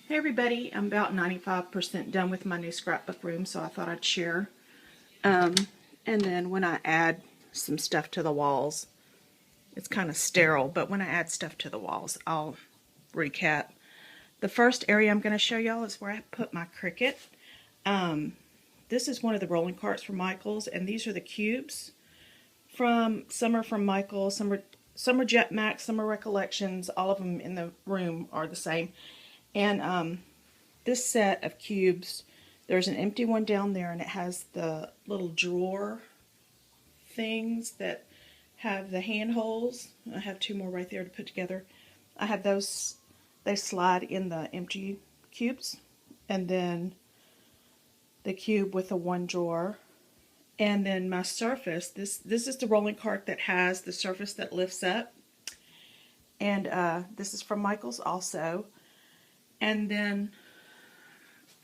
Hey everybody, I'm about 95% done with my new scrapbook room, so I thought I'd share. And then when I add some stuff to the walls, it's kind of sterile, but when I add stuff to the walls, I'll recap. The first area I'm going to show y'all is where I put my Cricut. This is one of the rolling carts from Michaels, and these are the cubes. Some are from Michaels, some are Jet Max, some are Recollections. All of them in the room are the same. And this set of cubes, there's an empty one down there, and it has the little drawer things that have the handholds. I have two more right there to put together. I have those, they slide in the empty cubes, and then the cube with the one drawer. And then my surface, this is the rolling cart that has the surface that lifts up. And this is from Michaels also. And then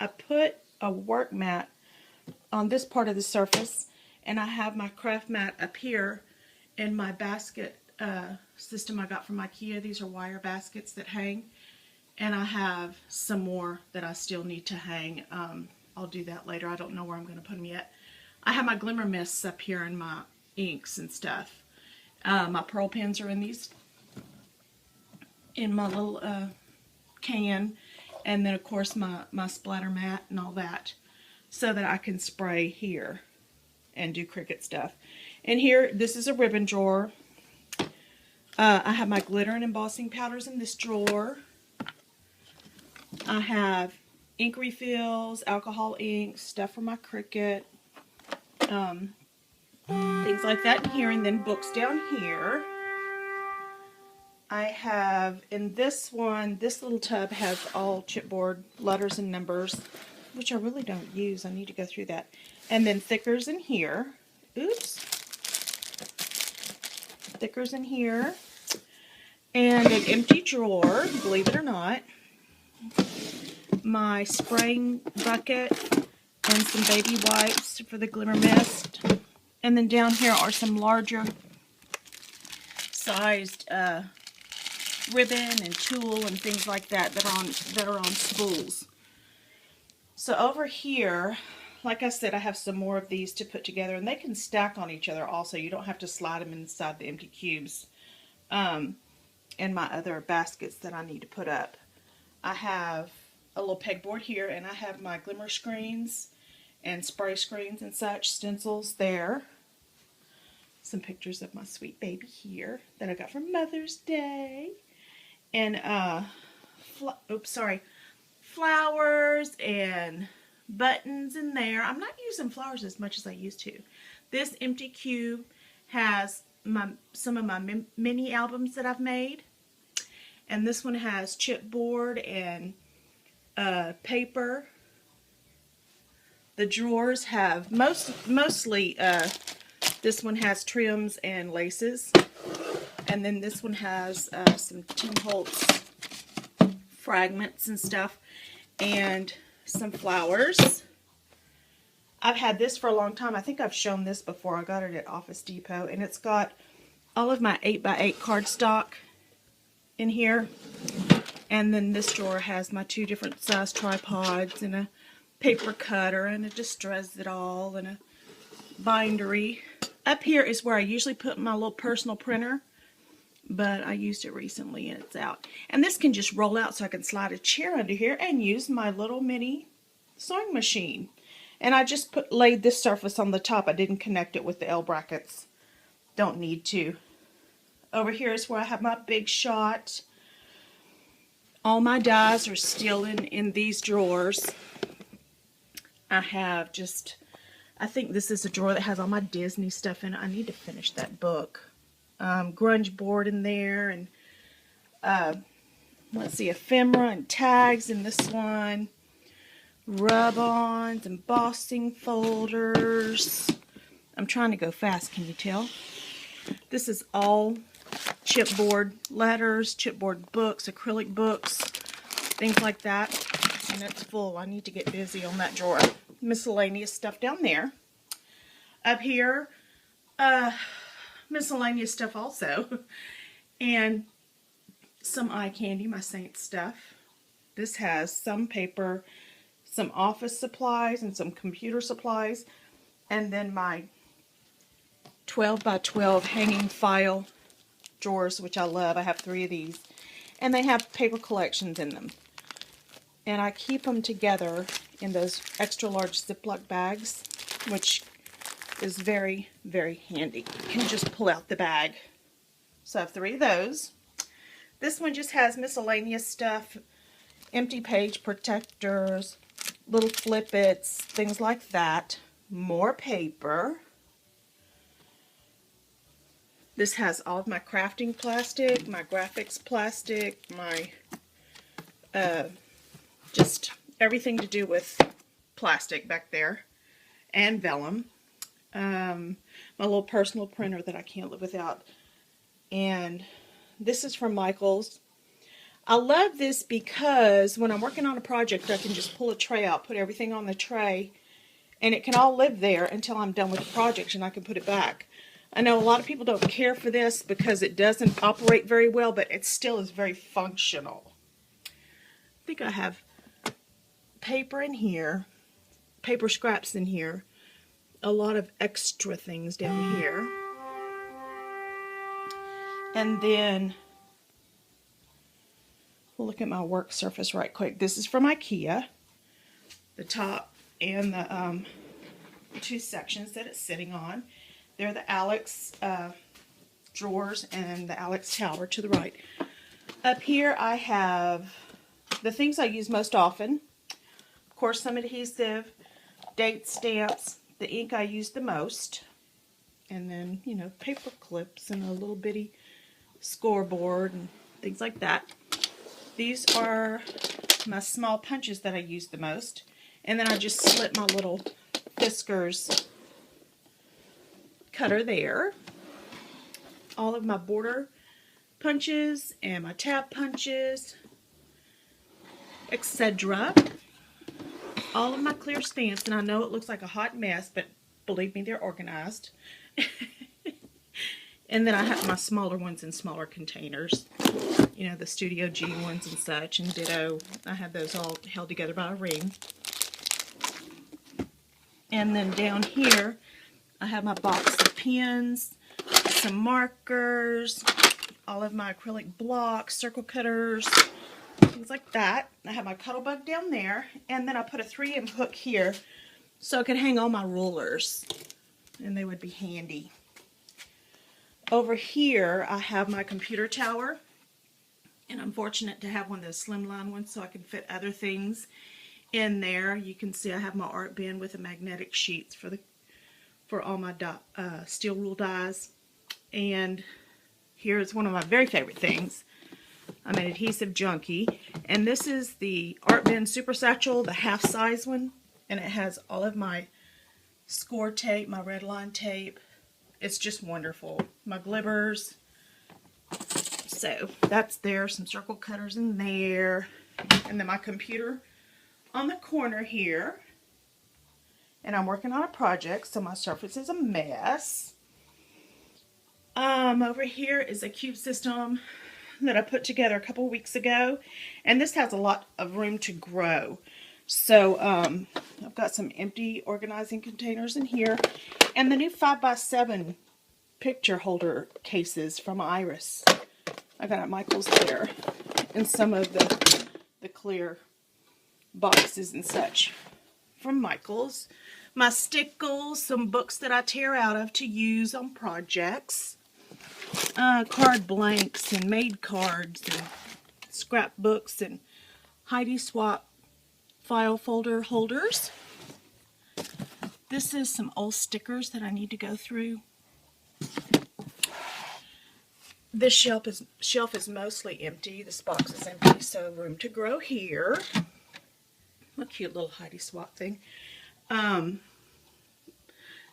I put a work mat on this part of the surface, and I have my craft mat up here in my basket system I got from IKEA. These are wire baskets that hang, and I have some more that I still need to hang. I'll do that later. I don't know where I'm going to put them yet. I have my glimmer mists up here and my inks and stuff. My pearl pens are in these, in my little can, and then of course my splatter mat and all that, so that I can spray here and do Cricut stuff. And here, this is a ribbon drawer. I have my glitter and embossing powders in this drawer. I have ink refills, alcohol inks, stuff for my Cricut, things like that in here, and then books down here. I have, in this one, this little tub has all chipboard letters and numbers, which I really don't use. I need to go through that. And then thickers in here. Oops. Thickers in here. And an empty drawer, believe it or not. My spraying bucket and some baby wipes for the glimmer mist. And then down here are some larger sized ribbon and tulle and things like that that are on spools. So over here, like I said, I have some more of these to put together, and they can stack on each other also. You don't have to slide them inside the empty cubes. And my other baskets that I need to put up. I have a little pegboard here, and I have my glimmer screens and spray screens and such, stencils there. Some pictures of my sweet baby here that I got for Mother's Day. And flowers and buttons in there. I'm not using flowers as much as I used to. This empty cube has some of my mini albums that I've made, and this one has chipboard and paper. The drawers have mostly this one has trims and laces. And then this one has some Tim Holtz fragments and stuff, and some flowers. I've had this for a long time. I think I've shown this before. I got it at Office Depot, and it's got all of my 8x8 cardstock in here. And then this drawer has my two different size tripods and a paper cutter and a distress it all and a bindery. Up here is where I usually put my little personal printer, but I used it recently and it's out. And this can just roll out, so I can slide a chair under here and use my little mini sewing machine. And I just laid this surface on the top. I didn't connect it with the L brackets. Don't need to. Over here is where I have my Big Shot. All my dies are still in these drawers. I have I think this is a drawer that has all my Disney stuff in it. I need to finish that book. Grunge board in there, and let's see, ephemera and tags in this one, rub-ons, embossing folders. I'm trying to go fast, can you tell? This is all chipboard letters, chipboard books, acrylic books, things like that. And it's full. I need to get busy on that drawer. Miscellaneous stuff down there. Up here, miscellaneous stuff also, and some eye candy, my Saint stuff. This has some paper, some office supplies, and some computer supplies, and then my 12 by 12 hanging file drawers, which I love. I have 3 of these, and they have paper collections in them. And I keep them together in those extra large Ziploc bags, which is very, very handy. You can just pull out the bag. So I have 3 of those. This one just has miscellaneous stuff, empty page protectors, little flip-its, things like that. More paper. This has all of my crafting plastic, my graphics plastic, my just everything to do with plastic back there, and vellum. My little personal printer that I can't live without. And this is from Michael's. I love this because when I'm working on a project, I can just pull a tray out, put everything on the tray, and it can all live there until I'm done with the project and I can put it back. I know a lot of people don't care for this because it doesn't operate very well, but it still is very functional. I think I have paper in here, paper scraps in here, a lot of extra things down here. And then we'll look at my work surface right quick. This is from IKEA, the top and the 2 sections that it's sitting on. They're the Alex drawers and the Alex tower to the right. Up here I have the things I use most often. Of course, some adhesive, date stamps, the ink I use the most, and then, you know, paper clips and a little bitty scoreboard and things like that. These are my small punches that I use the most, and then I just slip my little Fiskars cutter there. All of my border punches and my tab punches, etc. All of my clear stamps, and I know it looks like a hot mess, but believe me, they're organized. And then I have my smaller ones in smaller containers, you know, the Studio G ones and such, and ditto. I have those all held together by a ring. And then down here I have my box of pens, some markers, all of my acrylic blocks, circle cutters, things like that. I have my Cuttlebug down there, and then I put a 3M hook here so I could hang all my rulers, and they would be handy. Over here I have my computer tower, and I'm fortunate to have one of those slimline ones so I can fit other things in there. You can see I have my art bin with the magnetic sheets for all my steel rule dies. And here's one of my very favorite things. I'm an adhesive junkie, and this is the Art Bin Super Satchel, the half size one, and it has all of my score tape, my red line tape. It's just wonderful. My glibbers. So that's there. Some circle cutters in there, and then my computer on the corner here. And I'm working on a project, so my surface is a mess. Over here is a cube system that I put together a couple weeks ago, and this has a lot of room to grow. So I've got some empty organizing containers in here, and the new 5x7 picture holder cases from Iris. I got at Michael's there, and some of the clear boxes and such from Michael's. My stickles, some books that I tear out of to use on projects, card blanks and made cards and scrapbooks and Heidi Swap file folder holders. This is some old stickers that I need to go through. This shelf is mostly empty. This box is empty, so room to grow here. A cute little Heidi Swap thing.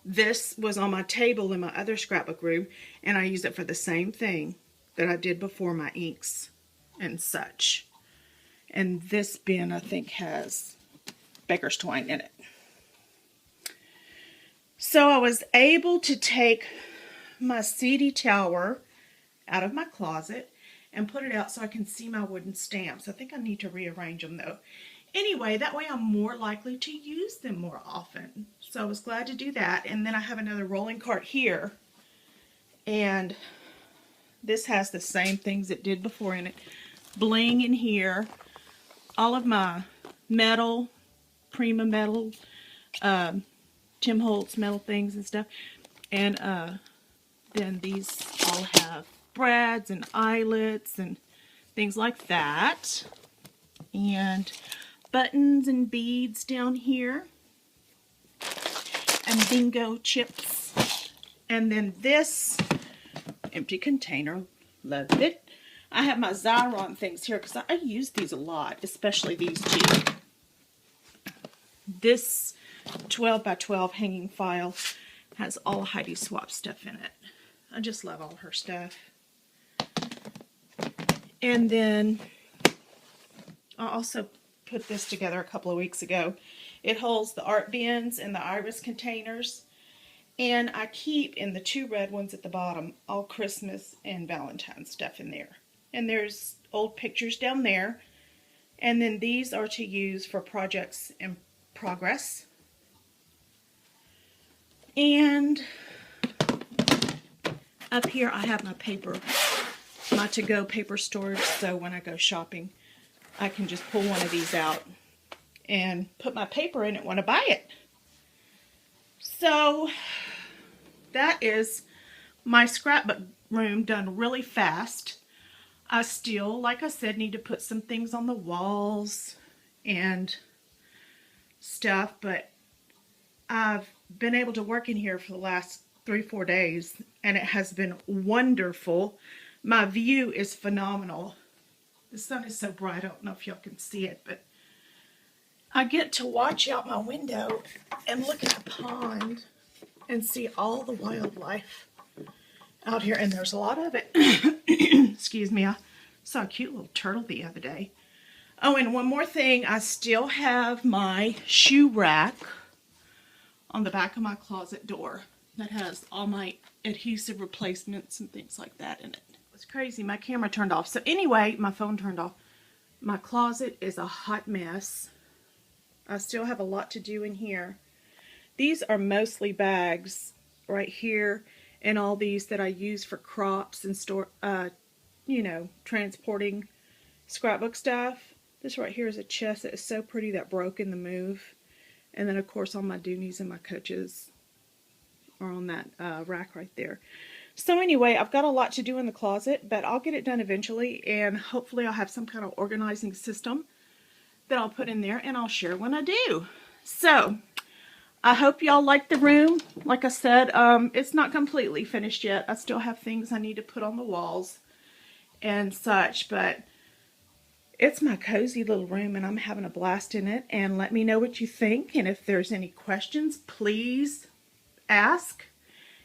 This was on my table in my other scrapbook room, and I use it for the same thing that I did before, my inks and such. And this bin, I think, has baker's twine in it. So I was able to take my CD tower out of my closet, and put it out so I can see my wooden stamps. I think I need to rearrange them though. Anyway, that way I'm more likely to use them more often. So I was glad to do that. And then I have another rolling cart here. And this has the same things it did before in it. Bling in here. All of my metal, Prima metal, Tim Holtz metal things and stuff. And then these all have brads and eyelets and things like that. And buttons and beads down here. And bingo chips. And then this empty container. Love it. I have my Xyron things here because I use these a lot, especially these two. This 12 by 12 hanging file has all Heidi Swap stuff in it. I just love all her stuff. And then I also put this together a couple of weeks ago. It holds the art bins and the iris containers. And I keep in the two red ones at the bottom all Christmas and Valentine's stuff in there. And there's old pictures down there. And then these are to use for projects in progress. And up here I have my paper, my to-go paper storage. So when I go shopping, I can just pull one of these out and put my paper in it when I buy it. So that is my scrapbook room done really fast. I still, like I said, need to put some things on the walls and stuff, but I've been able to work in here for the last 3-4 days, and it has been wonderful. My view is phenomenal. The sun is so bright, I don't know if y'all can see it, but I get to watch out my window and look at the pond and see all the wildlife out here, and there's a lot of it. Excuse me, I saw a cute little turtle the other day. Oh, and one more thing, I still have my shoe rack on the back of my closet door that has all my adhesive replacements and things like that in it. It's crazy, my camera turned off. So anyway, my phone turned off. My closet is a hot mess. I still have a lot to do in here. These are mostly bags right here, and all these that I use for crops and store, you know, transporting scrapbook stuff. This right here is a chest that is so pretty that broke in the move. And then of course all my doonies and my coaches are on that rack right there. So anyway, I've got a lot to do in the closet, but I'll get it done eventually, and hopefully I'll have some kind of organizing system that I'll put in there, and I'll share when I do. So I hope y'all like the room. Like I said, it's not completely finished yet. I still have things I need to put on the walls and such, but it's my cozy little room, and I'm having a blast in it. And let me know what you think, and if there's any questions, please ask.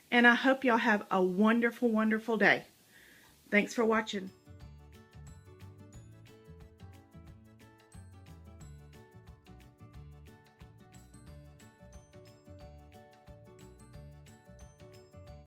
And I hope y'all have a wonderful, wonderful day. Thanks for watching.